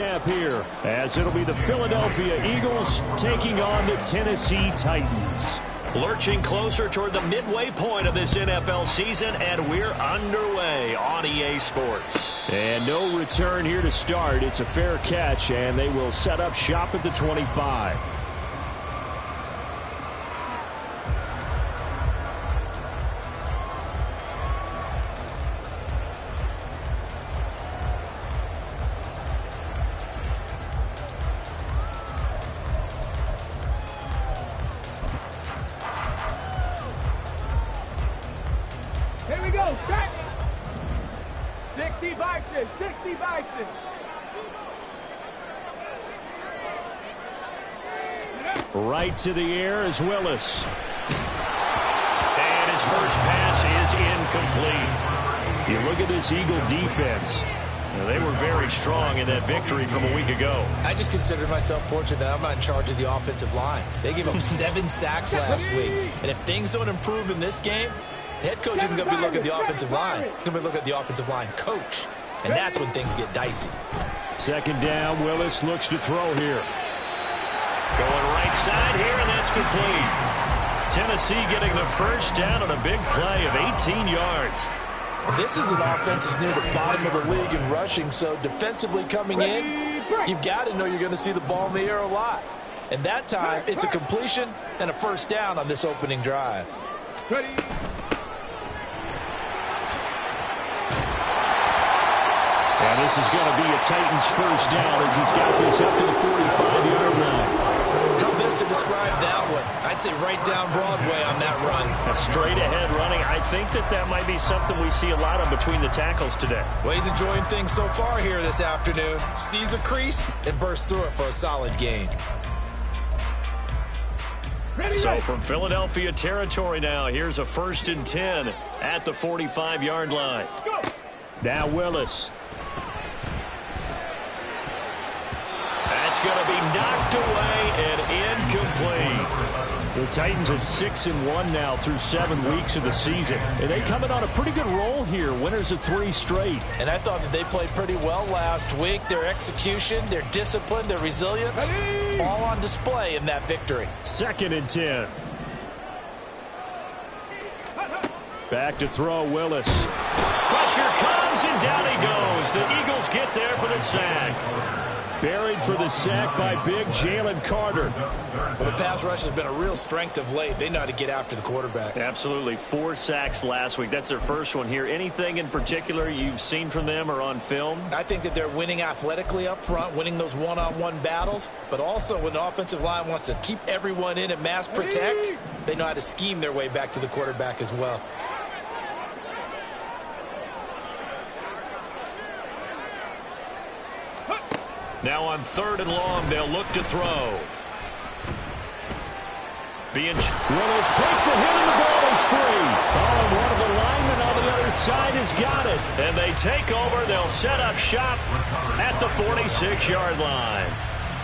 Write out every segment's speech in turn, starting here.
Snap here, as it'll be the Philadelphia Eagles taking on the Tennessee Titans. Lurching closer toward the midway point of this NFL season, and we're underway on EA Sports. And no return here to start. It's a fair catch, and they will set up shop at the 25. Here we go, set! 60 Bison, 60 Bison. Right to the air is Willis. And his first pass is incomplete. You look at this Eagle defense. They were very strong in that victory from a week ago. I just consider myself fortunate that I'm not in charge of the offensive line. They gave up 7 sacks last week. And if things don't improve in this game, the head coach isn't going to be looking at the offensive line. He's going to be looking at the offensive line coach. And that's when things get dicey. Second down, Willis looks to throw here. Going right side here, and that's complete. Tennessee getting the first down on a big play of 18 yards. This is an offense that's near the bottom of the league in rushing, so defensively coming in, you've got to know you're going to see the ball in the air a lot. And that time, it's a completion and a first down on this opening drive. Ready. And this is going to be a Titans first down as he's got this up to the 45-yard line. How best to describe that one? I'd say right down Broadway on that run. A straight-ahead running. I think that might be something we see a lot of between the tackles today. Well, he's enjoying things so far here this afternoon. Sees a crease and bursts through it for a solid gain. So from Philadelphia territory now, here's a 1st and 10 at the 45-yard line. Now Willis. That's going to be knocked away and incomplete. The Titans at 6-1 now through 7 weeks of the season. And they coming on a pretty good roll here. Winners of 3 straight. And I thought that they played pretty well last week. Their execution, their discipline, their resilience, all on display in that victory. 2nd and 10. Back to throw, Willis. Pressure comes, and down he goes. The Eagles get there for the sack. Buried for the sack by big Jalen Carter. Well, the pass rush has been a real strength of late. They know how to get after the quarterback. Absolutely. 4 sacks last week. That's their first one here. Anything in particular you've seen from them or on film? I think that they're winning athletically up front, winning those one-on-one battles, but also when the offensive line wants to keep everyone in and mass protect, they know how to scheme their way back to the quarterback as well. Now on 3rd and long, they'll look to throw. Willis takes a hit and the ball is free. Oh, and one of the linemen on the other side has got it. And they take over. They'll set up shop at the 46-yard line.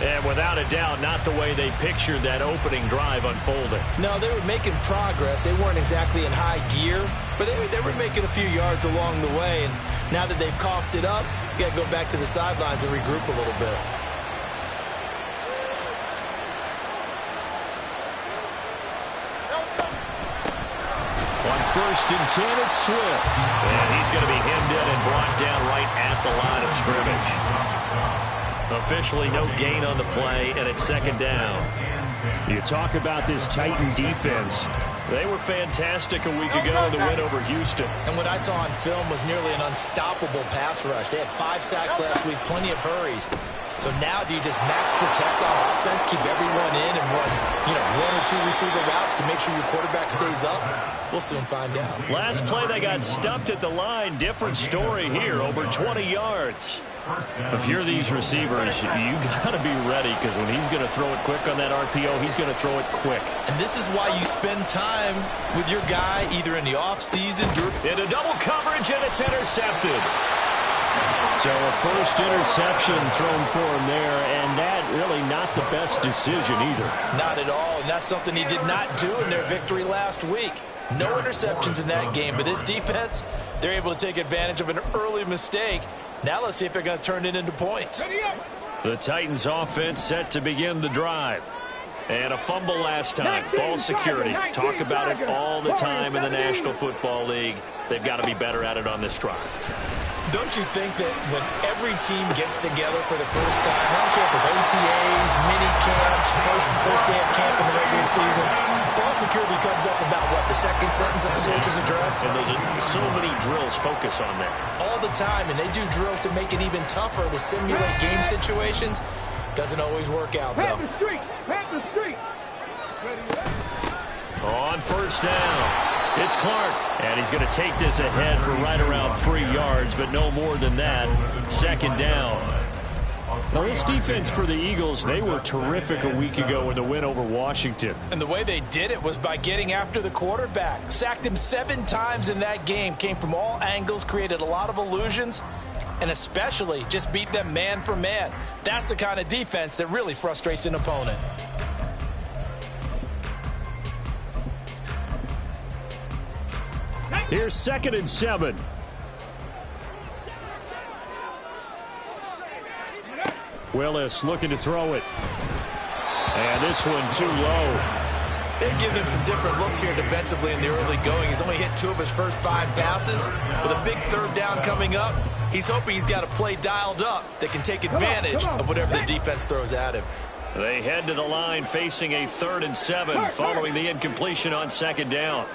And without a doubt, not the way they pictured that opening drive unfolding. No, they were making progress. They weren't exactly in high gear, but they were making a few yards along the way. And now that they've coughed it up, you got to go back to the sidelines and regroup a little bit. On 1st and 10, it's Swift. And he's going to be hemmed in and brought down right at the line of scrimmage. Officially no gain on the play, and it's 2nd down. You talk about this Titan defense. They were fantastic a week ago in the win over Houston. And what I saw on film was nearly an unstoppable pass rush. They had 5 sacks last week, plenty of hurries. So now do you just max protect on offense, keep everyone in and run, 1 or 2 receiver routes to make sure your quarterback stays up? We'll soon find out. Last play, they got stuffed at the line. Different story here, over 20 yards. If you're these receivers, you got to be ready, because when he's going to throw it quick on that RPO, he's going to throw it quick. And this is why you spend time with your guy either in the offseason. Into double coverage, and it's intercepted. So a first interception thrown for him there, and that really not the best decision either. Not at all, and that's something he did not do in their victory last week. No interceptions in that game, but this defense, they're able to take advantage of an early mistake. Now let's see if they're going to turn it into points. The Titans offense set to begin the drive. And a fumble last time. Ball security. Talk about it all the time in the National Football League. They've got to be better at it on this drive. Don't you think that when every team gets together for the first time, I don't care if it's OTAs, mini camps, first day of camp in the regular season, ball security comes up about, what, the second sentence of the coach's address? And those are so many drills focus on that. All the time, and they do drills to make it even tougher to simulate game situations. Doesn't always work out, though. Panther Street! Panther Street! On first down. It's Clark, and he's going to take this ahead for right around 3 yards, but no more than that. Second down. Now, this defense for the Eagles, they were terrific a week ago in the win over Washington. And the way they did it was by getting after the quarterback. Sacked him 7 times in that game. Came from all angles, created a lot of illusions, and especially just beat them man for man. That's the kind of defense that really frustrates an opponent. Here's 2nd and 7. Willis looking to throw it. And this one too low. They're giving him some different looks here defensively in the early going. He's only hit 2 of his first 5 passes. With a big 3rd down coming up, he's hoping he's got a play dialed up that can take advantage of whatever the defense throws at him. They head to the line facing a 3rd and 7 following the incompletion on 2nd down.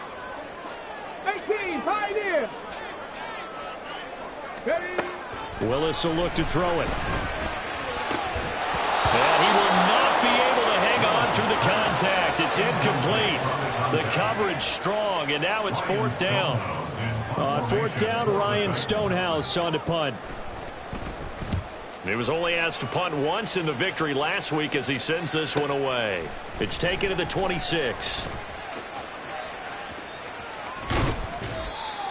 18, Pioneer! Ready? Willis will look to throw it. And he will not be able to hang on through the contact. It's incomplete. The coverage strong, and now it's 4th down. On 4th down, Ryan Stonehouse on to punt. He was only asked to punt once in the victory last week as he sends this one away. It's taken to the 26.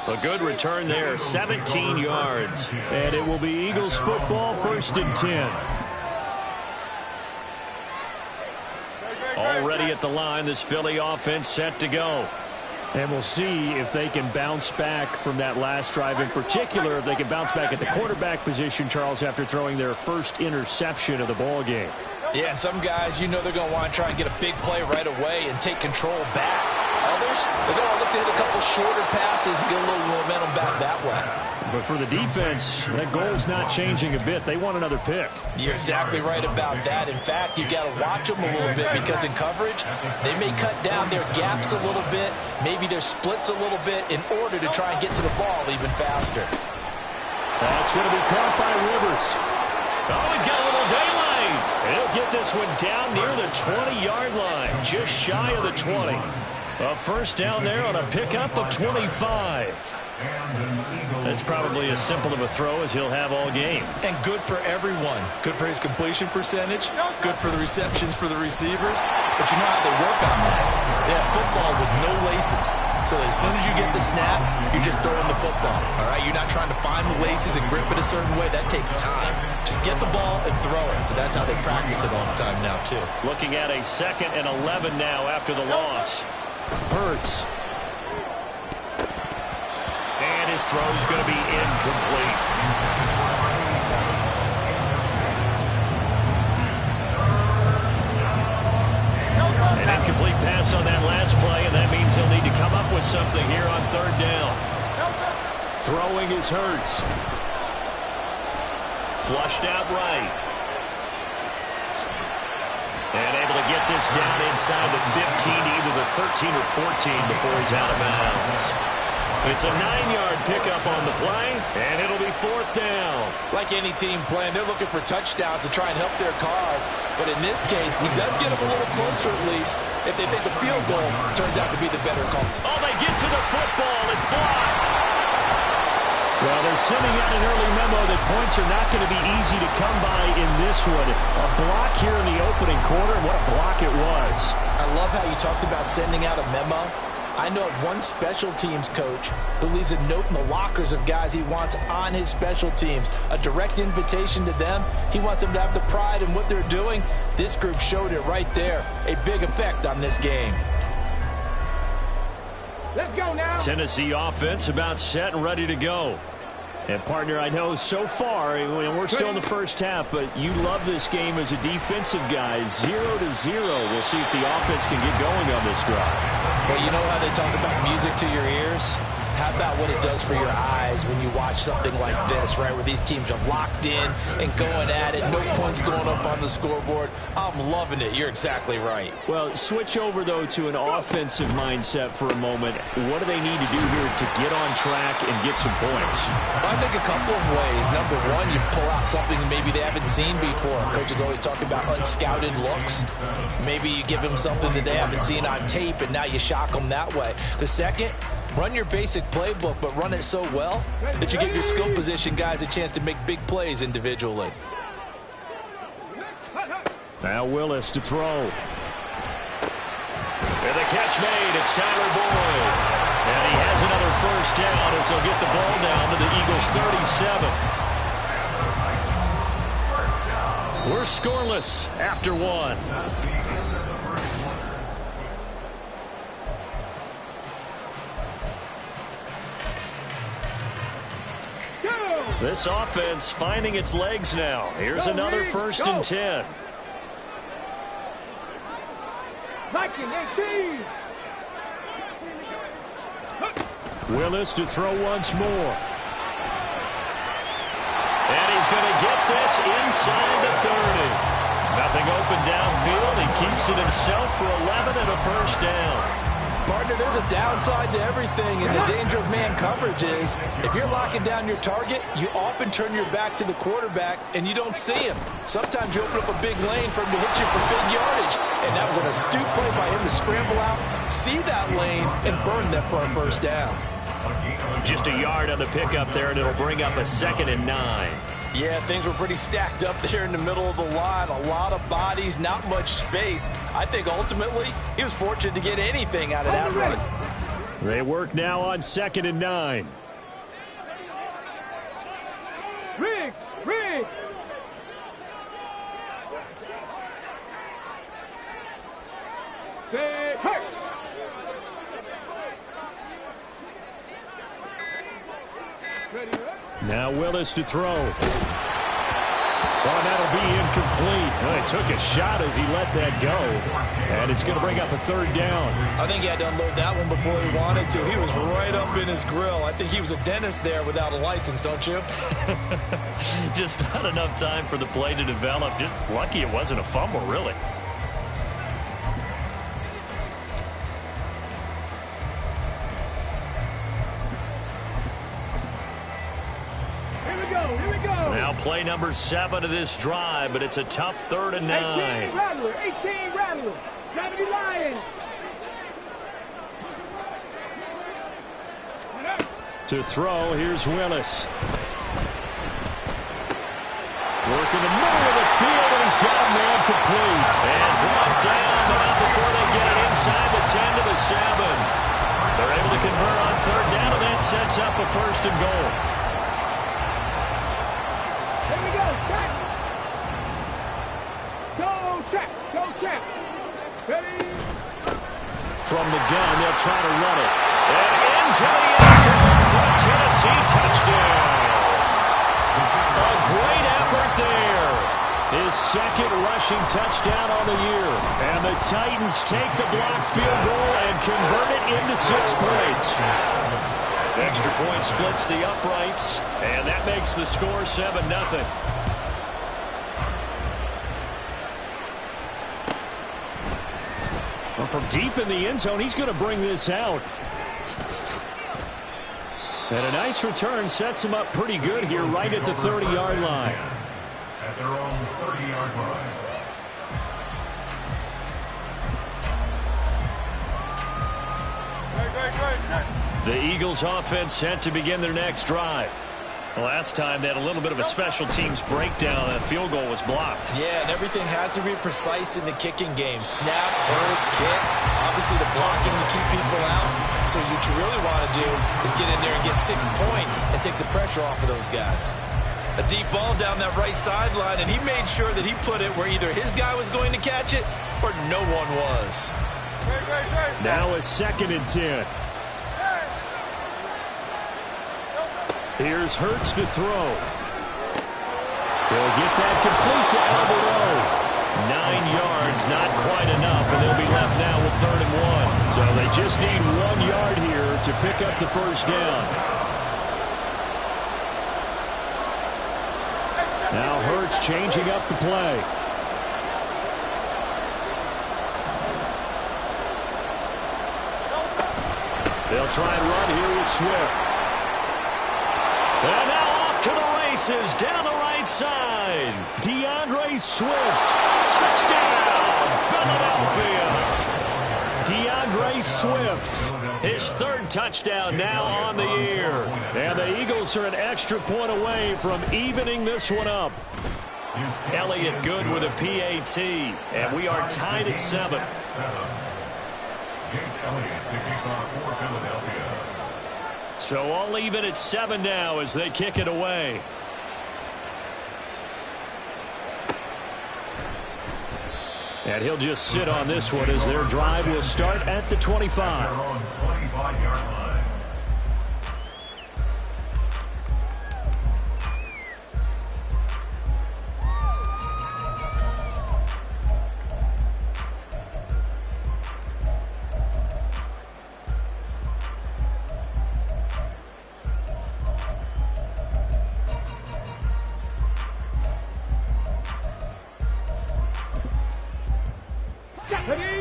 A good return there, 17 yards. And it will be Eagles football, 1st and 10. Already at the line, this Philly offense set to go. And we'll see if they can bounce back from that last drive. In particular, if they can bounce back at the quarterback position, Charles, after throwing their first interception of the ball game. Yeah, and some guys, you know they're going to want to try and get a big play right away and take control back. Others, they're going to look to hit a couple shorter passes and get a little momentum back that way. But for the defense, that goal's not changing a bit. They want another pick. You're exactly right about that. In fact, you've got to watch them a little bit because in coverage, they may cut down their gaps a little bit, maybe their splits a little bit in order to try and get to the ball even faster. That's going to be caught by Rivers. Oh, he's got a little daylight. And he'll get this one down near the 20-yard line, just shy of the 20. A 1st down there on a pickup of 25. That's probably as simple of a throw as he'll have all game. And good for everyone. Good for his completion percentage. Good for the receptions for the receivers. But you know how they work on that. They have footballs with no laces. So as soon as you get the snap, you're just throwing the football. All right? You're not trying to find the laces and grip it a certain way. That takes time. Just get the ball and throw it. So that's how they practice it all the time now, too. Looking at a 2nd and 11 now after the loss. Hurts. And his throw's going to be incomplete. An incomplete pass on that last play, and that means he'll need to come up with something here on 3rd down. Throwing is Hurts. Flushed out right. And able to get this down inside the 15, either the 13 or 14 before he's out of bounds. It's a 9-yard pickup on the play, and it'll be 4th down. Like any team playing, they're looking for touchdowns to try and help their cause. But in this case, he does get them a little closer at least if they think the field goal turns out to be the better call. Oh, they get to the football. It's blocked. Well, they're sending out an early memo that points are not going to be easy to come by in this one. A block here in the opening quarter, and what a block it was. I love how you talked about sending out a memo. I know of one special teams coach who leaves a note in the lockers of guys he wants on his special teams. A direct invitation to them. He wants them to have the pride in what they're doing. This group showed it right there. A big effect on this game. Let's go now. Tennessee offense about set and ready to go. And, partner, I know so far, we're still in the first half, but you love this game as a defensive guy. 0-0. We'll see if the offense can get going on this drive. Well, you know how they talk about music to your ears? How about what it does for your eyes when you watch something like this, right, where these teams are locked in and going at it, no points going up on the scoreboard? I'm loving it. You're exactly right. Well, switch over, though, to an offensive mindset for a moment. What do they need to do here to get on track and get some points? Well, I think a couple of ways. Number one, you pull out something maybe they haven't seen before. Coaches always talk about unscouted looks. Maybe you give them something that they haven't seen on tape, and now you shock them that way. The second, run your basic playbook, but run it so well that you give your skill position guys a chance to make big plays individually. Now Willis to throw. And the catch made. It's Tyler Boyd. And he has another first down as they'll get the ball down to the Eagles' 37. We're scoreless after one. This offense finding its legs now. Here's another 1st and 10. Willis to throw once more. And he's going to get this inside the 30. Nothing open downfield. He keeps it himself for 11 and a first down. Partner, there's a downside to everything, and the danger of man coverage is if you're locking down your target, you often turn your back to the quarterback and you don't see him. Sometimes you open up a big lane for him to hit you for big yardage, and that was an astute play by him to scramble out, see that lane, and burn that for a first down. Just a yard on the pickup there, and it'll bring up a 2nd and 9. Yeah, things were pretty stacked up there in the middle of the line. A lot of bodies, not much space. I think ultimately he was fortunate to get anything out of that run. They work now on 2nd and 9. Riggs! Say, hey! Ready, right? Now Willis to throw. Oh, that'll be incomplete. Well, he took a shot as he let that go. And it's going to bring up a 3rd down. I think he had to unload that one before he wanted to. He was right up in his grill. I think he was a dentist there without a license, don't you? Just not enough time for the play to develop. Just lucky it wasn't a fumble, really. Now play number 7 of this drive, but it's a tough 3rd and 9. 18 Rattler, 18 Rattler, 70 Lions. To throw, here's Willis. Working the middle of the field, and he's got a man complete. And brought down, but not before they get it inside the 10 to the 7. They're able to convert on 3rd down, and that sets up a 1st and goal. From the gun, they'll try to run it. And into the end zone for a Tennessee touchdown. A great effort there. His 2nd rushing touchdown on the year. And the Titans take the blocked field goal and convert it into 6 points. Extra point splits the uprights, and that makes the score 7-0. Well, from deep in the end zone, he's going to bring this out. And a nice return sets him up pretty good here right at the 30-yard line. At their own 30-yard line. The Eagles offense set to begin their next drive. Last time they had a little bit of a special teams breakdown. That field goal was blocked. Yeah, and everything has to be precise in the kicking game. Snap, hold, kick. Obviously the blocking to keep people out. So what you really want to do is get in there and get 6 points and take the pressure off of those guys. A deep ball down that right sideline, and he made sure that he put it where either his guy was going to catch it or no one was. Now a 2nd and 10. Here's Hurts to throw. He'll get that complete to Alvarado. 9 yards, not quite enough, and they'll be left now with 3rd and 1. So they just need 1 yard here to pick up the first down. Now Hurts changing up the play. They'll try and run here with Swift. And now off to the races down the right side. DeAndre Swift. Touchdown, Philadelphia. DeAndre Swift. His 3rd touchdown now on the year. And the Eagles are an extra point away from evening this one up. Elliott good with a PAT. And we are tied at 7. So all even at 7 now as they kick it away. And he'll just sit on this one as their drive will start at the 25.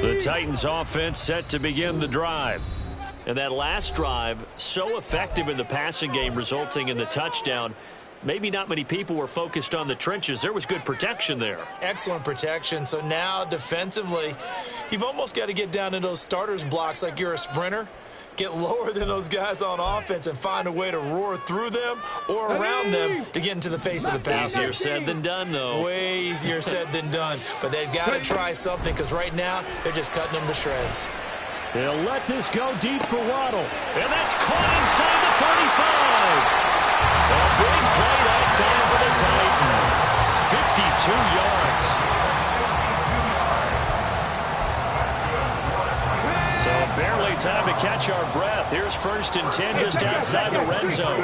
The Titans offense set to begin the drive. And that last drive, so effective in the passing game, resulting in the touchdown. Maybe not many people were focused on the trenches. There was good protection there. Excellent protection. So now defensively, you've almost got to get down in those starters blocks like you're a sprinter. Get lower than those guys on offense and find a way to roar through them or around them to get into the face of the passer. Easier said than done, though. Way easier said than done. But they've got to try something because right now they're just cutting them to shreds. They'll let this go deep for Waddle. And that's caught inside the 35. A big play that time for the Titans. 52 yards. So barely time to catch our breath. Here's 1st and 10 just outside the red zone. On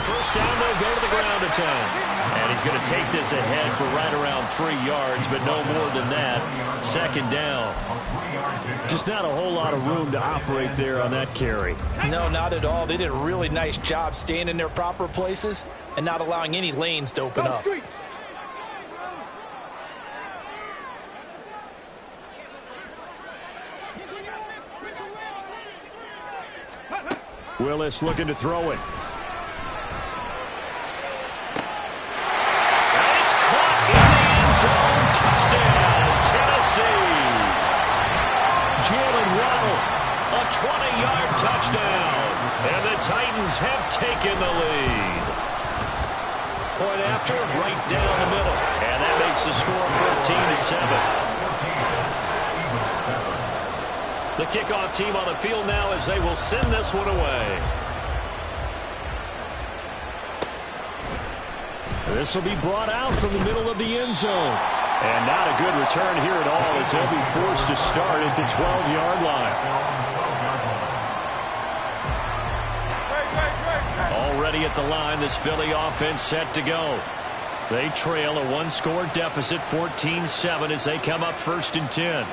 1st down, they'll go to the ground attack. And he's going to take this ahead for right around 3 yards, but no more than that. 2nd down. Just not a whole lot of room to operate there on that carry. No, not at all. They did a really nice job staying in their proper places and not allowing any lanes to open up. Willis looking to throw it. And it's caught in the end zone. Touchdown, Tennessee. Jalen Waddle. A 20-yard touchdown. And the Titans have taken the lead. Point after, right down the middle. And that makes the score 14-7. The kickoff team on the field now as they will send this one away. This will be brought out from the middle of the end zone. And not a good return here at all as they'll be forced to start at the 12-yard line. Already at the line, this Philly offense set to go. They trail a 1-score deficit, 14-7 as they come up 1st and 10.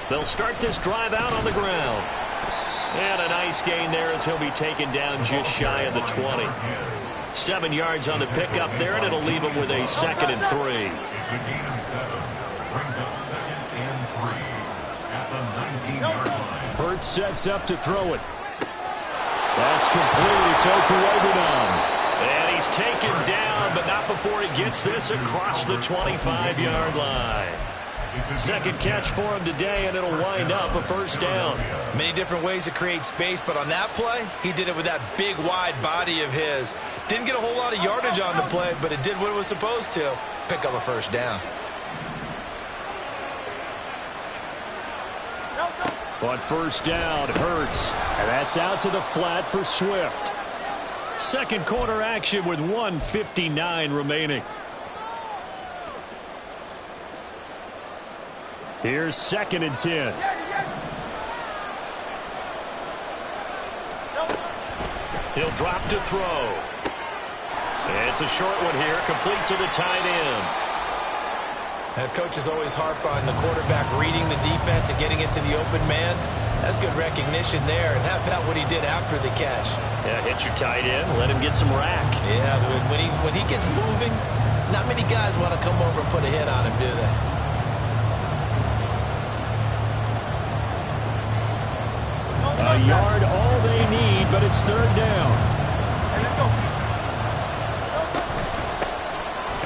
They'll start this drive out on the ground. And a nice gain there as he'll be taken down just shy of the 20. 7 yards on the pickup there, and it'll leave him with a 2nd and 3. Hurts sets up to throw it. That's complete. It's Okuegbunam. And he's taken down, but not before he gets this across the 25-yard line. 2nd catch for him today, and it'll wind up a 1st down. Many different ways to create space, but on that play, he did it with that big, wide body of his. Didn't get a whole lot of yardage on the play, but it did what it was supposed to. Pick up a 1st down. On 1st down, Hurts. And that's out to the flat for Swift. 2nd quarter action with 1:59 remaining. Here's 2nd and 10. He'll drop to throw. It's a short one here, complete to the tight end. Coaches always harp on the quarterback reading the defense and getting it to the open man. That's good recognition there. And how about what he did after the catch? Yeah, hit your tight end, let him get some rack. Yeah, when he gets moving, not many guys want to come over and put a hit on him, do they? A yard, all they need, but it's third down.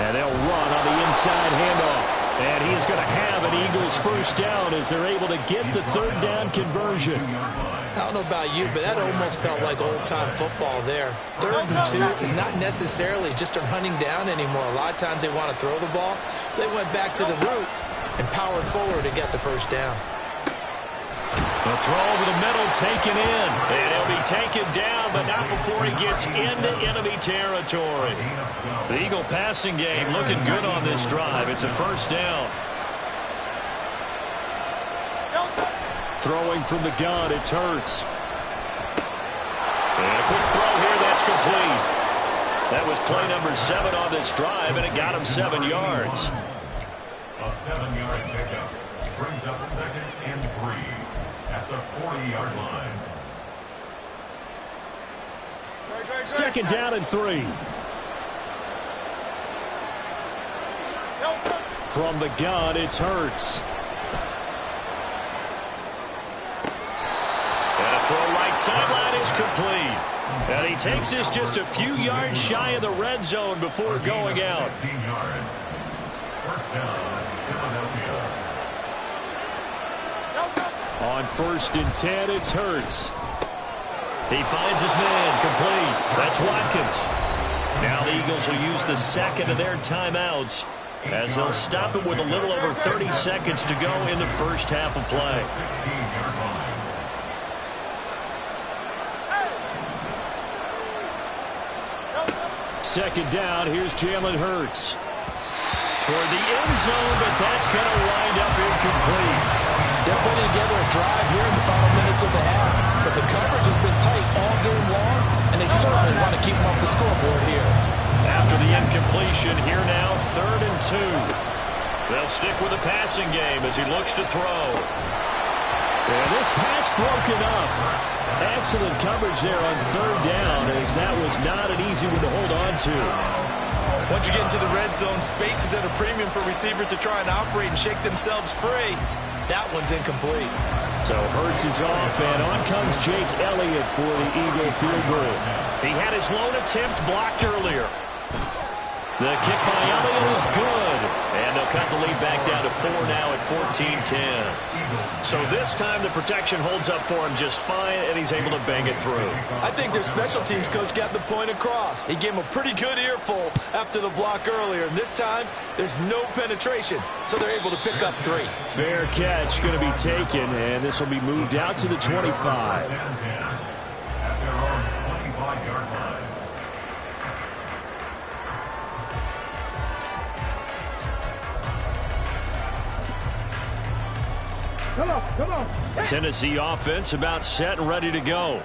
And they'll run on the inside handoff. And he's going to have an Eagles first down as they're able to get the third down conversion. I don't know about you, but that almost felt like old-time football there. 3rd and 2 is not necessarily just a hunting down anymore. A lot of times they want to throw the ball. They went back to the roots and powered forward to get the first down. The throw over the middle taken in. And he'll be taken down, but not before he gets into enemy territory. The Eagle passing game looking good on this drive. It's a first down. Throwing from the gun, it's Hurts. And a quick throw here, that's complete. That was play number 7 on this drive, and it got him 7 yards. A 7-yard pickup brings up 2nd and 3 at the 40-yard line. 2nd down and 3. From the gun, it's Hurts. And a throw right sideline is complete. And he takes this just a few yards shy of the red zone before going out. 16 yards. First down, Philadelphia. On 1st and 10, it's Hurts. He finds his man, complete. That's Watkins. Now the Eagles will use the second of their timeouts as they'll stop it with a little over 30 seconds to go in the first half of play. 16-yard line. 2nd down, here's Jalen Hurts. Toward the end zone, but that's going to wind up incomplete. They're putting together a drive here in the final minutes of the half, but the coverage has been tight all game long, and they certainly want to keep them off the scoreboard here. After the incompletion, here now, 3rd and 2. They'll stick with the passing game as he looks to throw. And this pass broken up. Excellent coverage there on 3rd down, as that was not an easy one to hold on to. Once you get into the red zone, space is at a premium for receivers to try and operate and shake themselves free. That one's incomplete. So Hurts is off, and on comes Jake Elliott for the Eagle field goal. He had his lone attempt blocked earlier. The kick by Elliott is good. And they'll cut the lead back down to 4 now at 14-10. So this time the protection holds up for him just fine, and he's able to bang it through. I think their special teams coach got the point across. He gave him a pretty good earful after the block earlier. And this time, there's no penetration, so they're able to pick up 3. Fair catch going to be taken, and this will be moved out to the 25. At their own 25-yard line. Come on. Tennessee offense about set and ready to go.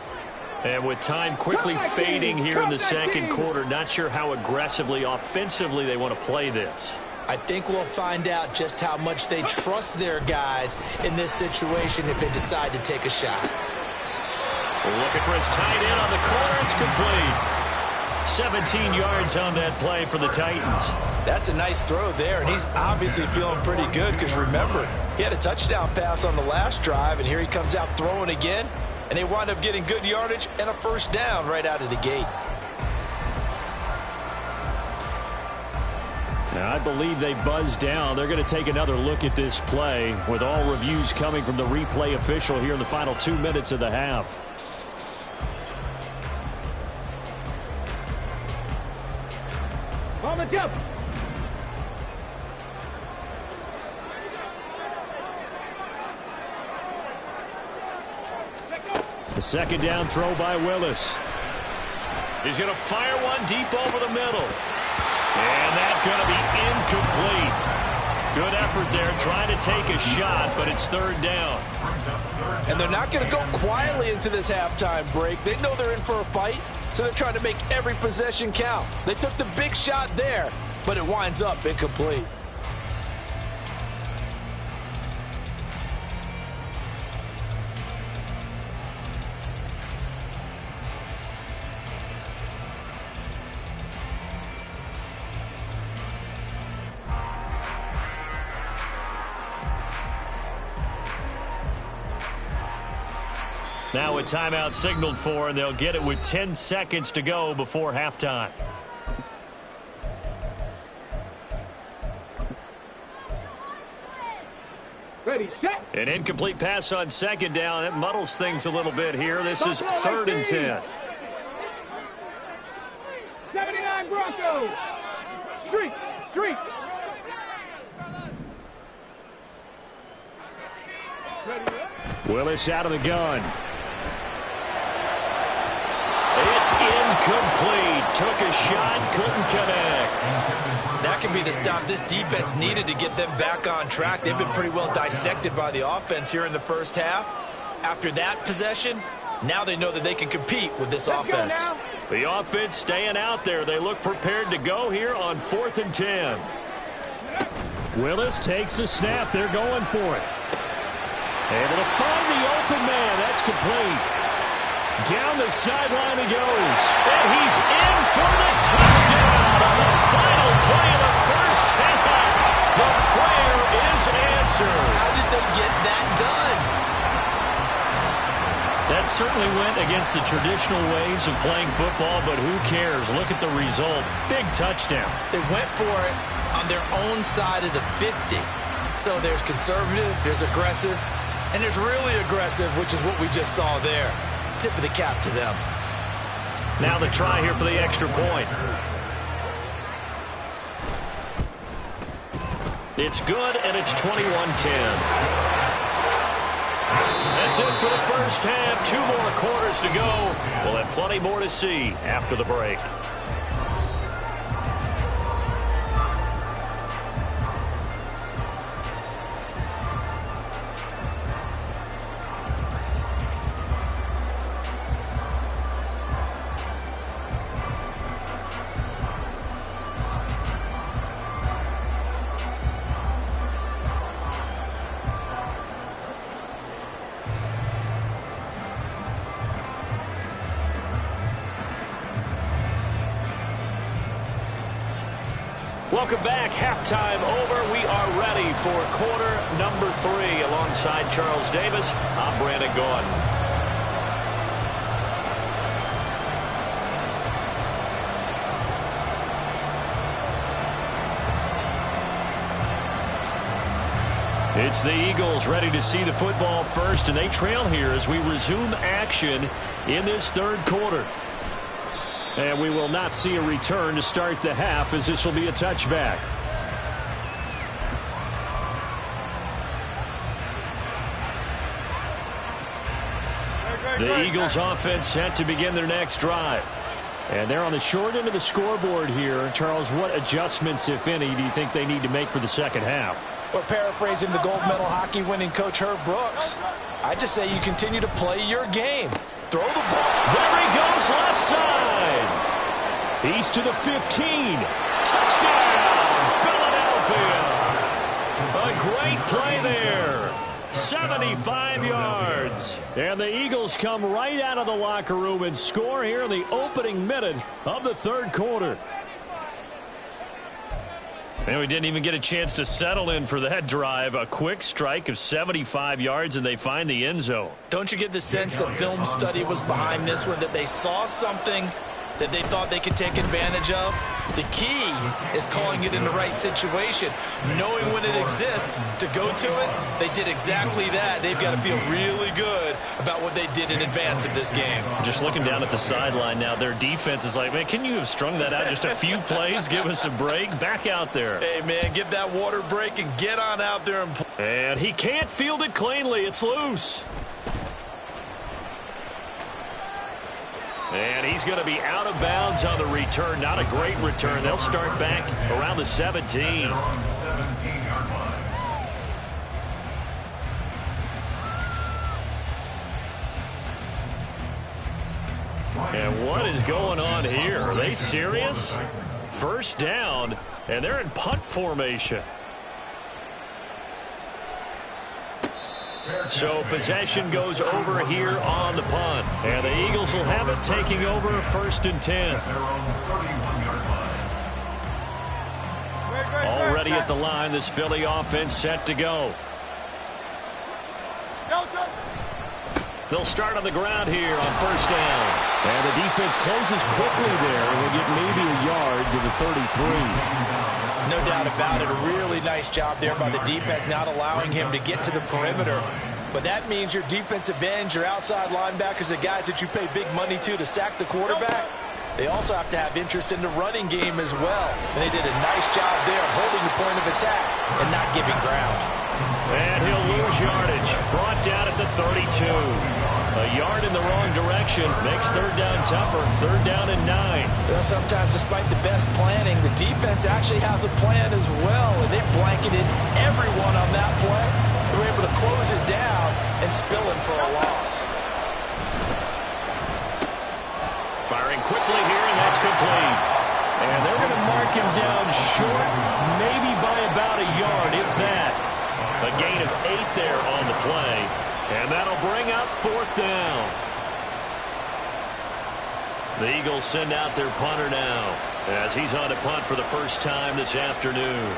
And with time quickly fading here in the second quarter, not sure how aggressively, offensively they want to play this. I think we'll find out just how much they trust their guys in this situation if they decide to take a shot. Looking for his tight end on the corner. It's complete. 17 yards on that play for the Titans. That's a nice throw there, and he's obviously feeling pretty good because, remember, he had a touchdown pass on the last drive, and here he comes out throwing again, and they wind up getting good yardage and a first down right out of the gate. Now, I believe they buzzed down. They're going to take another look at this play with all reviews coming from the replay official here in the final 2 minutes of the half. On the jump. The second down throw by Willis. He's going to fire one deep over the middle. And that's going to be incomplete. Good effort there trying to take a shot, but it's 3rd down. And they're not going to go quietly into this halftime break. They know they're in for a fight, so they're trying to make every possession count. They took the big shot there, but it winds up incomplete. Now a timeout signaled for, and they'll get it with 10 seconds to go before halftime. Ready, set. An incomplete pass on second down. That muddles things a little bit here. This is 3rd and 10. 79 Broncos. Street, street. Willis out of the gun. It's incomplete. Took a shot, couldn't connect. That can be the stop this defense needed to get them back on track. They've been pretty well dissected by the offense here in the first half. After that possession, now they know that they can compete with this offense. The offense staying out there. They look prepared to go here on 4th and 10. Willis takes the snap. They're going for it. Able to find the open man. That's complete. Down the sideline he goes. And he's in for the touchdown on the final play of the first half. The prayer is answered. How did they get that done? That certainly went against the traditional ways of playing football, but who cares? Look at the result. Big touchdown. They went for it on their own side of the 50. So there's conservative, there's aggressive, and there's really aggressive, which is what we just saw there. Tip of the cap to them. Now the try here for the extra point. It's good, and it's 21-10. That's it for the first half. 2 more quarters to go. We'll have plenty more to see after the break. Welcome back. Halftime over. We are ready for quarter number 3. Alongside Charles Davis, I'm Brandon Gaudin. It's the Eagles ready to see the football first, and they trail here as we resume action in this 3rd quarter. And we will not see a return to start the half, as this will be a touchback. The Eagles offense set to begin their next drive. And they're on the short end of the scoreboard here. Charles, what adjustments, if any, do you think they need to make for the second half? Well, paraphrasing the gold medal hockey winning coach Herb Brooks, I just say you continue to play your game. Throw the ball. There he goes, left side. He's to the 15. Touchdown, Philadelphia. A great play there. 75 yards. And the Eagles come right out of the locker room and score here in the opening minute of the 3rd quarter. And we didn't even get a chance to settle in for that drive. A quick strike of 75 yards, and they find the end zone. Don't you get the sense that film study was behind this one, that they saw something that they thought they could take advantage of? The key is calling it in the right situation, knowing when it exists to go to it. They did exactly that. They've got to feel really good about what they did in advance of this game. Just looking down at the sideline now, their defense is like, man, can you have strung that out just a few plays? Give us a break. Back out there. Hey, man, give that water break and get on out there and play. And he can't field it cleanly. It's loose. And he's going to be out of bounds on the return. Not a great return. They'll start back around the 17. And what is going on here? Are they serious? First down, and they're in punt formation. So possession goes over here on the punt. And the Eagles will have it, taking over 1st and 10. Already at the line, this Philly offense set to go. They'll start on the ground here on 1st down. And the defense closes quickly there. We'll get maybe a yard to the 33. No doubt about it. A really nice job there by the defense, not allowing him to get to the perimeter. But that means your defensive ends, your outside linebackers, the guys that you pay big money to sack the quarterback, they also have to have interest in the running game as well. And they did a nice job there of holding the point of attack and not giving ground. And he'll lose yardage. Brought down at the 32. A yard in the wrong direction makes 3rd down tougher. 3rd down and 9. Well, sometimes despite the best planning, the defense actually has a plan as well. And they blanketed everyone on that play. They were able to close it down and spill it for a loss. Firing quickly here, and that's complete. And they're going to mark him down short, maybe by about a yard, if that. A gain of 8 there on the play. And that'll bring up 4th down. The Eagles send out their punter now as he's on to punt for the first time this afternoon.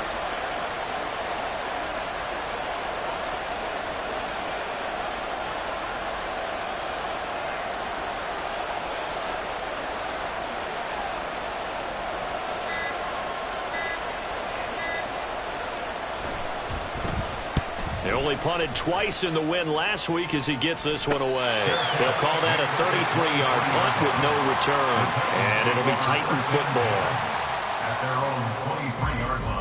They only punted twice in the win last week as he gets this one away. They'll call that a 33-yard punt with no return. And it'll be Titan football. At their own 23-yard line.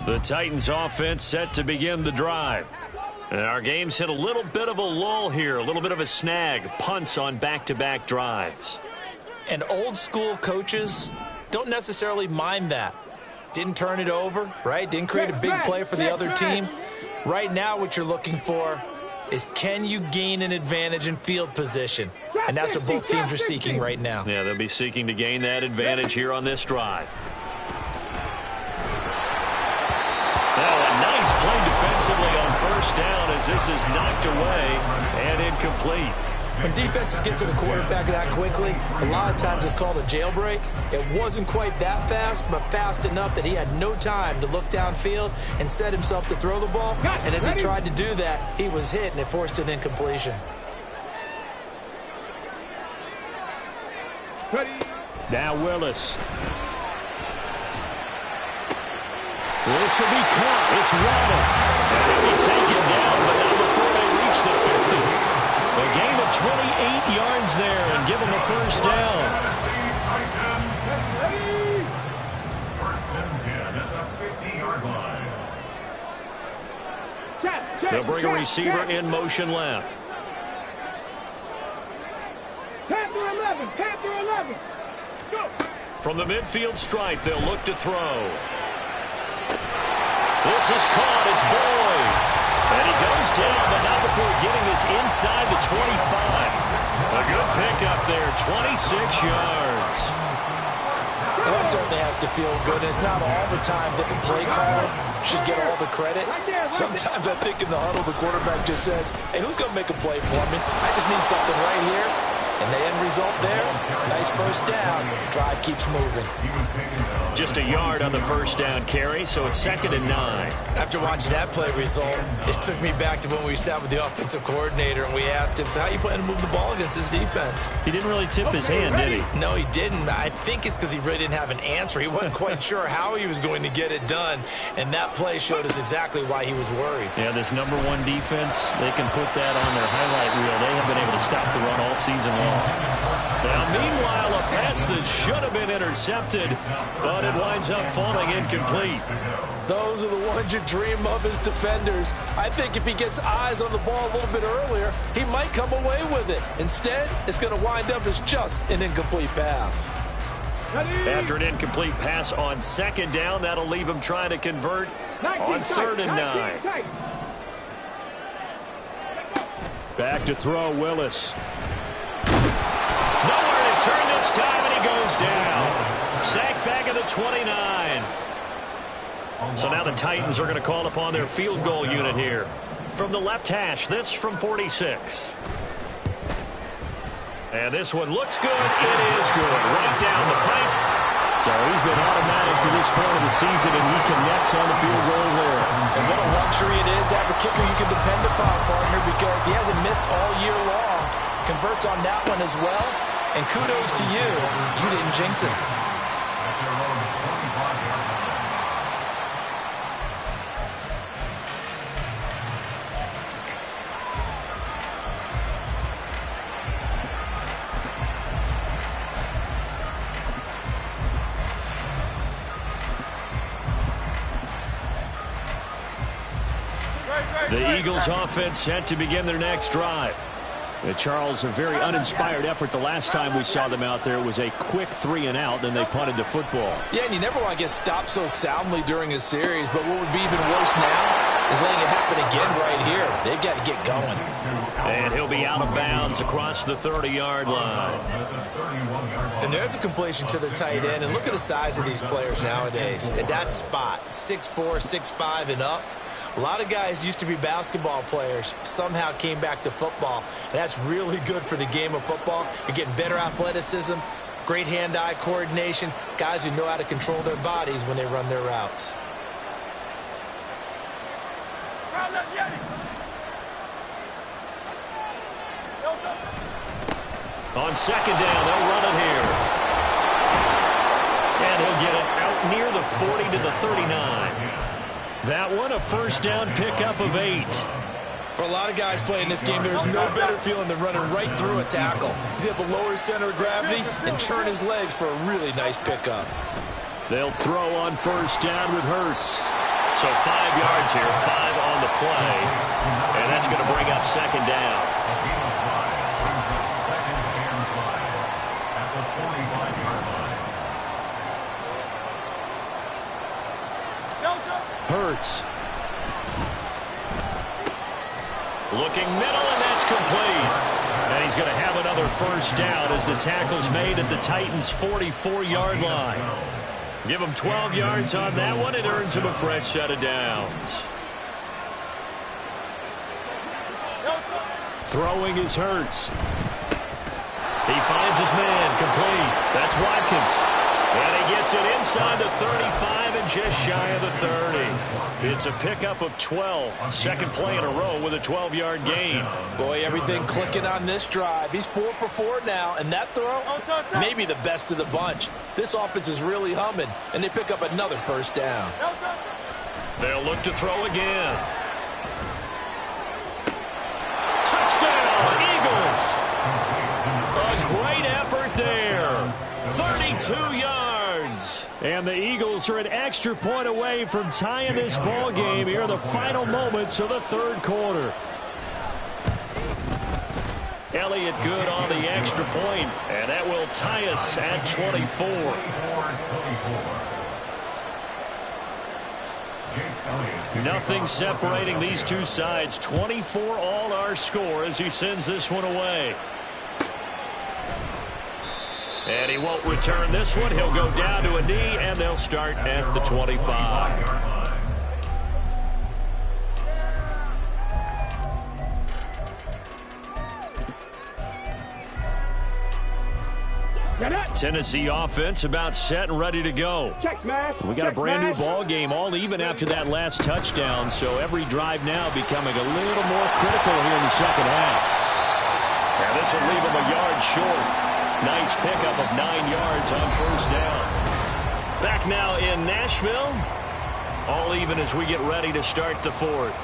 The Titans offense set to begin the drive. And our game's hit a little bit of a lull here, a little bit of a snag. Punts on back-to-back drives. And old school coaches don't necessarily mind that. Didn't turn it over, right? Didn't create a big play for the other team. Right now what you're looking for is, can you gain an advantage in field position? And that's what both teams are seeking right now. Yeah, they'll be seeking to gain that advantage here on this drive. Nice play defensively on 1st down as this is knocked away and incomplete. When defenses get to the quarterback that quickly, a lot of times it's called a jailbreak. It wasn't quite that fast, but fast enough that he had no time to look downfield and set himself to throw the ball. And as he tried to do that, he was hit and it forced an incompletion. Now Willis. This will be caught. It's Waddle. And he'll be taken down, but not before they reach the 50. A gain of 28 yards there and give him a 1st down. 1st and 10 at the 50-yard line. They'll bring a receiver in motion left. Panther 11. Panther 11. Go. From the midfield stripe, they'll look to throw. This is caught. It's Boyd. And he goes down, but not before getting this inside the 25. A good pickup there, 26 yards. Well, that certainly has to feel good. It's not all the time that the play caller should get all the credit. Sometimes I think in the huddle, the quarterback just says, hey, who's going to make a play for me? I just need something right here. And the end result there, nice 1st down. Drive keeps moving. Just a yard on the 1st down carry, so it's 2nd and 9. After watching that play result, it took me back to when we sat with the offensive coordinator and we asked him, so how you plan to move the ball against this defense? He didn't really tip his hand, did he? No, he didn't. I think it's because he really didn't have an answer. He wasn't quite sure how he was going to get it done, and that play showed us exactly why he was worried. Yeah, this #1 defense, they can put that on their highlight reel. They have been able to stop the run all season long. Now, meanwhile, a pass that should have been intercepted, but it winds up falling incomplete. Those are the ones you dream of as defenders. I think if he gets eyes on the ball a little bit earlier, he might come away with it. Instead, it's going to wind up as just an incomplete pass. After an incomplete pass on second down, that'll leave him trying to convert on 3rd and 9. Back to throw, Willis. Nowhere to turn this time, and he goes down. Sacked back at the 29. So now the Titans are going to call upon their field goal unit here. From the left hash, this from 46. And this one looks good. It is good. Right down the pipe. So he's been automatic to this point of the season, and he connects on the field goal there. And what a luxury it is to have a kicker you can depend upon, partner, because he hasn't missed all year long. Converts on that one as well. And kudos to you. You didn't jinx it. The Eagles offense set to begin their next drive. Charles, a very uninspired effort the last time we saw them out there. It was a quick 3-and-out, then they punted the football. Yeah, and you never want to get stopped so soundly during a series, but what would be even worse now is letting it happen again right here. They've got to get going. And he'll be out of bounds across the 30-yard line. And there's a completion to the tight end, and look at the size of these players nowadays. At that spot, 6'4", 6'5", and up. A lot of guys used to be basketball players, somehow came back to football. And that's really good for the game of football. You're getting better athleticism, great hand-eye coordination, guys who know how to control their bodies when they run their routes. On second down, they'll run it here. And he'll get it out near the 40 to the 39. That one, a first down pickup of 8. For a lot of guys playing this game, there's no better feeling than running right through a tackle. He's able to lower his center of gravity and churn his legs for a really nice pickup. They'll throw on first down with Hurts. So 5 yards here, 5 on the play. And that's going to bring up second down. Hurts. Looking middle, and that's complete. And he's going to have another first down as the tackle's made at the Titans' 44-yard line. Give him 12 yards on that one. It earns him a fresh set of downs. Throwing is Hurts. He finds his man, complete. That's Watkins. And he gets it inside the 35 and just shy of the 30. It's a pickup of 12. Second play in a row with a 12-yard gain. Boy, everything clicking on this drive. He's 4 for 4 now, and that throw, maybe the best of the bunch. This offense is really humming, and they pick up another first down. They'll look to throw again. Touchdown, Eagles! A great effort there. 32 yards. And the Eagles are an extra point away from tying this ball game here in the final moments of the third quarter. Elliott good on the extra point, and that will tie us at 24. Nothing separating these two sides. 24 all our score as he sends this one away. And he won't return this one. He'll go down to a knee, and they'll start at the 25. Tennessee offense about set and ready to go. We got a brand new ball game, all even after that last touchdown, so every drive now becoming a little more critical here in the second half. And this will leave him a yard short. Nice pickup of 9 yards on first down. Back now in Nashville. All even as we get ready to start the fourth.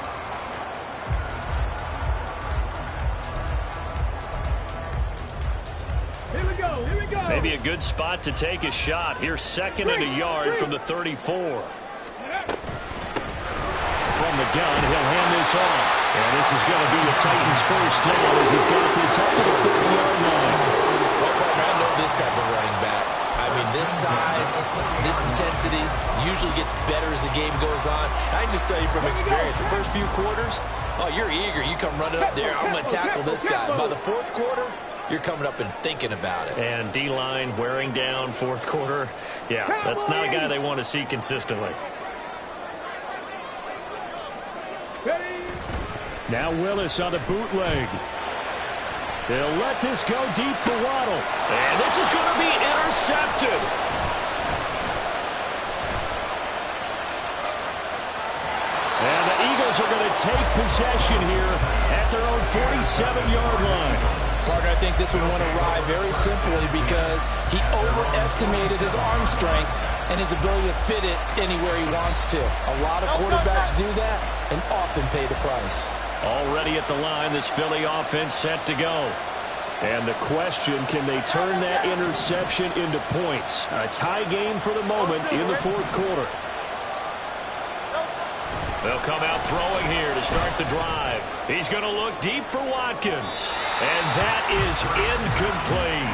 Maybe a good spot to take a shot. Here's 2nd and a yard from the 34. From the gun, he'll hand this off. And this is going to be the Titans' first down as he's got this up to the 40-yard line. Well, partner, I know this type of running back. I mean, this size, this intensity usually gets better as the game goes on. I can just tell you from experience, the first few quarters, oh, you're eager. You come running up there, I'm going to tackle this guy. By the 4th quarter, you're coming up and thinking about it. And D-line wearing down 4th quarter. Yeah, that's not a guy they want to see consistently. Now Willis on the bootleg. They'll let this go deep for Waddle. And this is going to be intercepted. And the Eagles are going to take possession here at their own 47-yard line. Partner, I think this would want to ride very simply because he overestimated his arm strength and his ability to fit it anywhere he wants to. A lot of quarterbacks do that and often pay the price. Already at the line, this Philly offense set to go. And the question, can they turn that interception into points? A tie game for the moment in the 4th quarter. They'll come out throwing here to start the drive. He's going to look deep for Watkins. And that is incomplete.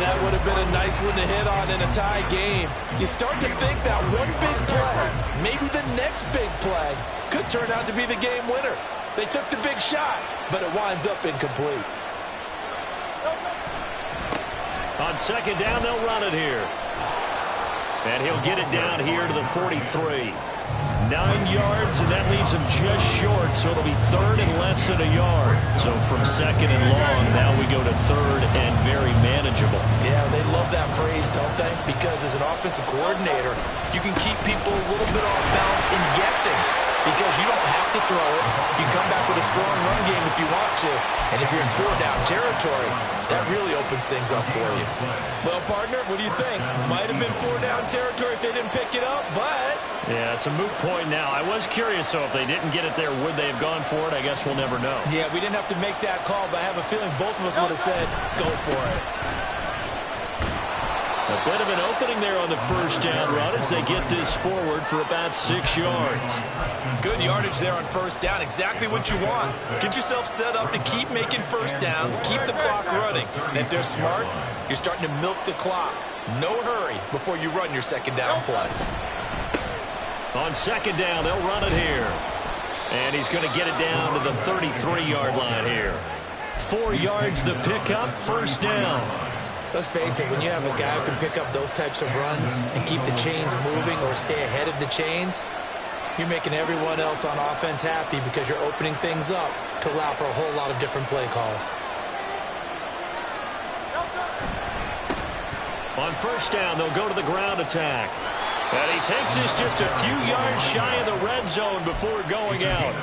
That would have been a nice one to hit on in a tie game. You start to think that one big play, maybe the next big play, could turn out to be the game winner. They took the big shot, but it winds up incomplete. On 2nd down, they'll run it here. And he'll get it down here to the 43. 9 yards, and that leaves him just short, so it'll be 3rd and less than a yard. So from 2nd and long, now we go to 3rd and very manageable. Yeah, they love that phrase, don't they? Because as an offensive coordinator, you can keep people a little bit off balance in guessing because you don't have to throw it. You come back with a strong run game if you want to. And if you're in 4-down territory, that really opens things up for you. Well, partner, what do you think? Might have been 4-down territory if they didn't pick it up, but... Yeah, it's a moot point now. I was curious, so if they didn't get it there, would they have gone for it? I guess we'll never know. Yeah, we didn't have to make that call, but I have a feeling both of us would have said, go for it. A bit of an opening there on the 1st down run as they get this forward for about 6 yards. Good yardage there on 1st down. Exactly what you want. Get yourself set up to keep making 1st downs, keep the clock running. And if they're smart, you're starting to milk the clock. No hurry before you run your 2nd down play. On 2nd down, they'll run it here. And he's going to get it down to the 33-yard line here. 4 yards the pickup, 1st down. Let's face it, when you have a guy who can pick up those types of runs and keep the chains moving or stay ahead of the chains, you're making everyone else on offense happy because you're opening things up to allow for a whole lot of different play calls. On 1st down, they'll go to the ground attack. And he takes this just a few yards shy of the red zone before going out.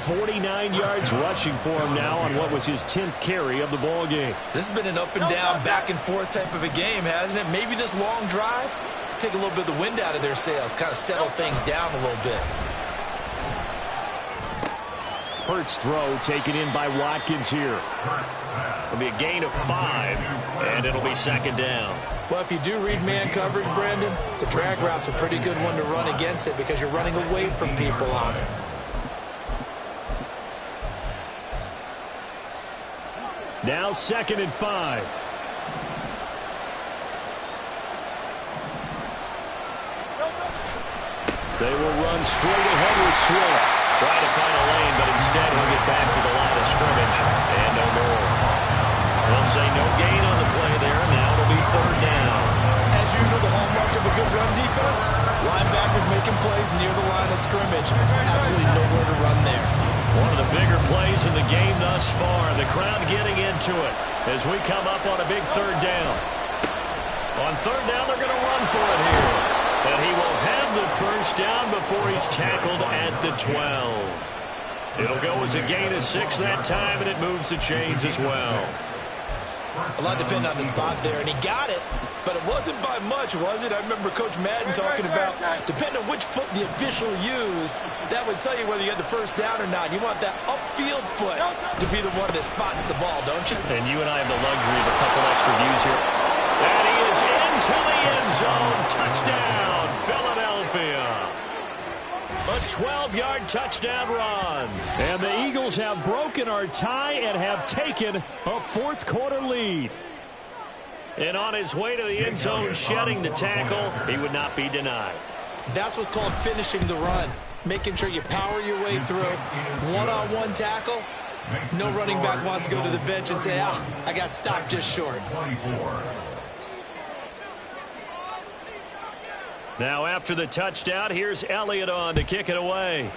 49 yards rushing for him now on what was his 10th carry of the ball game. This has been an up and down, back and forth type of a game, hasn't it? Maybe this long drive take a little bit of the wind out of their sails, kind of settle things down a little bit. Hurts throw taken in by Watkins here. It'll be a gain of 5, and it'll be 2nd down. Well, if you do read man coverage, Brandon, the drag route's a pretty good one to run against it because you're running away from people on it. Now 2nd and 5. They will run straight ahead with Swift. Trying to find a lane, but instead he'll get back to the line of scrimmage. And no more. They'll say no gain on the play there. Now it'll be 3rd down. As usual, the hallmark of a good run defense, linebackers making plays near the line of scrimmage. Absolutely nowhere to run there. One of the bigger plays in the game thus far. The crowd getting into it as we come up on a big 3rd down. On 3rd down, they're going to run for it here. And he will have the 1st down before he's tackled at the 12. It'll go as a gain of 6 that time, and it moves the chains as well. A lot depending on the spot there, and he got it, but it wasn't by much, was it? I remember Coach Madden talking about, depending on which foot the official used, that would tell you whether you got the first down or not. You want that upfield foot to be the one that spots the ball, don't you? And you and I have the luxury of a couple extra views here. And he is into the end zone. Touchdown, Philadelphia. A 12-yard touchdown run. And the Eagles have broken our tie and have taken a fourth-quarter lead. And on his way to the end zone, shedding the tackle, he would not be denied. That's what's called finishing the run. Making sure you power your way through. One-on-one tackle. No running back wants to go to the bench and say, I got stopped just short. Now after the touchdown, here's Elliott on to kick it away.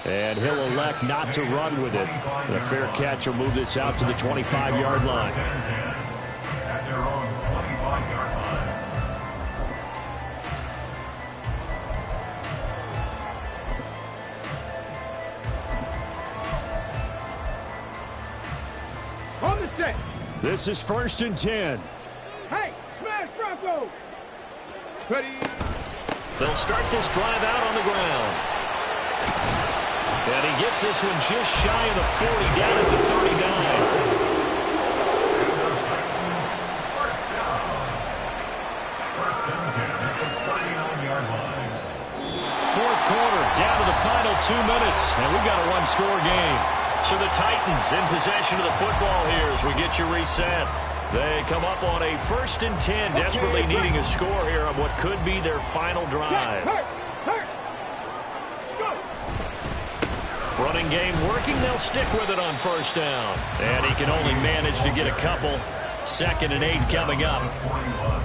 And he'll elect not to run with it. And a fair catch will move this out to the 25-yard line. At their own 25-yard line. On the set. This is 1st and 10. Hey, smash Bronco. Ready. They'll start this drive out on the ground. And he gets this one just shy of the 40, down at the 39. First down. First and 10 at the 49-yard line. Fourth quarter, down to the final 2 minutes, and we've got a one-score game. So the Titans in possession of the football here as we get you reset. They come up on a 1st and 10, desperately needing a score here on what could be their final drive. Running game working, they'll stick with it on 1st down. And he can only manage to get a couple. 2nd and 8 coming up.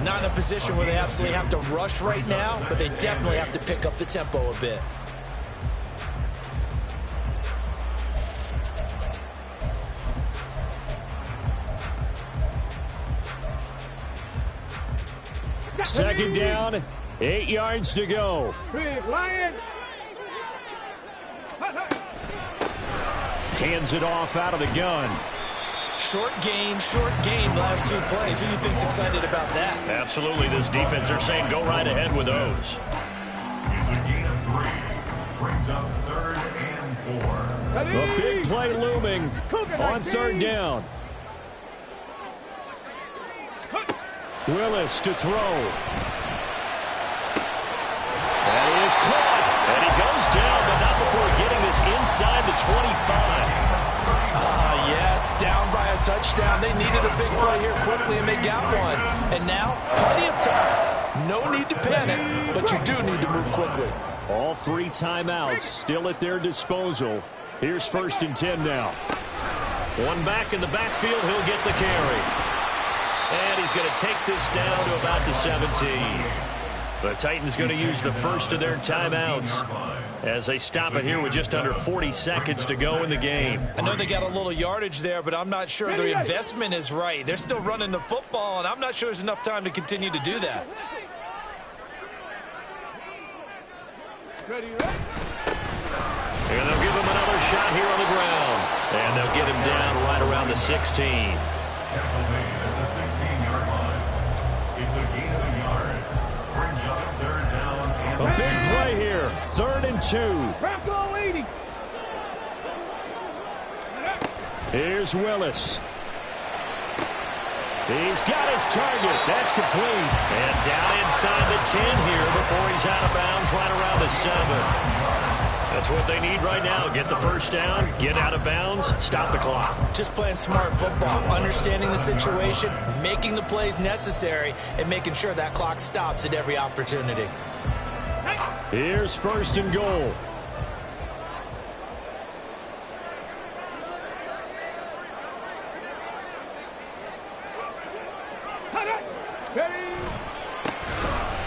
Not in a position where they absolutely have to rush right now, but they definitely have to pick up the tempo a bit. Second down, 8 yards to go. Big Lion. Hands it off out of the gun. Short game, last 2 plays. Who do you think's excited about that? Absolutely, this defense, they're saying go right ahead with those. It's a gain of 3. Brings up 3rd and 4. The big play looming on 3rd down. Willis to throw. That is caught. And he goes down, but not before getting this inside the 25. Yes, down by a touchdown. They needed a big play here quickly, and they got one. And now, plenty of time. No need to panic, but you do need to move quickly. All 3 timeouts still at their disposal. Here's 1st and 10 now. One back in the backfield, he'll get the carry. And he's going to take this down to about the 17. The Titans going to use the first of their timeouts as they stop it here with just under 40 seconds to go in the game. I know they got a little yardage there, but I'm not sure their investment is right. They're still running the football, and I'm not sure there's enough time to continue to do that. And they'll give him another shot here on the ground. And they'll get him down right around the 16. At the 16-yard line. It's a gain of a yard. Brings up 3rd down and A big play here. 3rd and 2. Bronco 80. Here's Willis. He's got his target. That's complete. And down inside the 10 here before he's out of bounds right around the 7. That's what they need right now. Get the first down, get out of bounds, stop the clock. Just playing smart football, understanding the situation, making the plays necessary, and making sure that clock stops at every opportunity. Here's 1st and goal.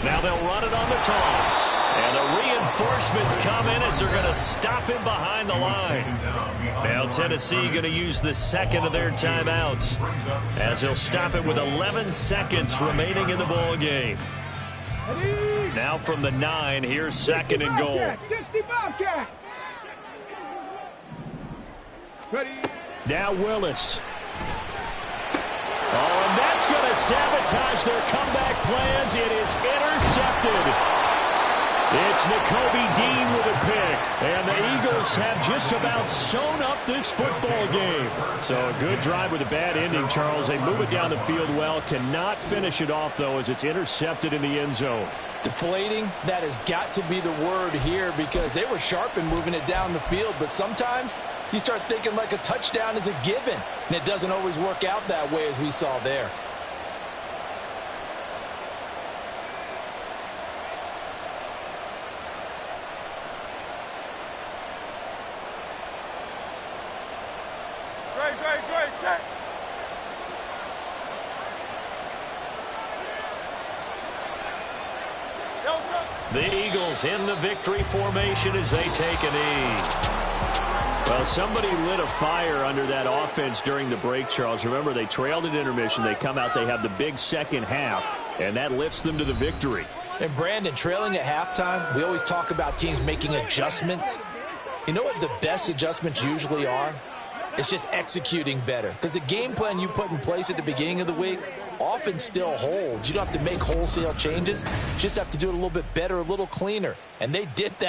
Now they'll run it on the toss. And the reinforcements come in as they're going to stop him behind the line. Now Tennessee going to use the 2nd of their timeouts as they'll stop it with 11 seconds remaining in the ball game. Now from the 9, here's 2nd and goal. 60 Bobcat. Ready. Now Willis. Oh, and that's going to sabotage their comeback plans. It is intercepted. It's Nakobe Dean with a pick. And the Eagles have just about sewn up this football game. So a good drive with a bad ending, Charles. They move it down the field well. Cannot finish it off, though, as it's intercepted in the end zone. Deflating, that has got to be the word here because they were sharp in moving it down the field. But sometimes you start thinking like a touchdown is a given. And it doesn't always work out that way as we saw there. The Eagles in the victory formation as they take a knee. Well, somebody lit a fire under that offense during the break, Charles. Remember, they trailed at intermission. They come out, they have the big second half, and that lifts them to the victory. And Brandon, trailing at halftime, we always talk about teams making adjustments. You know what the best adjustments usually are? It's just executing better. Because the game plan you put in place at the beginning of the week often still holds. You don't have to make wholesale changes. You just have to do it a little bit better, a little cleaner. And they did that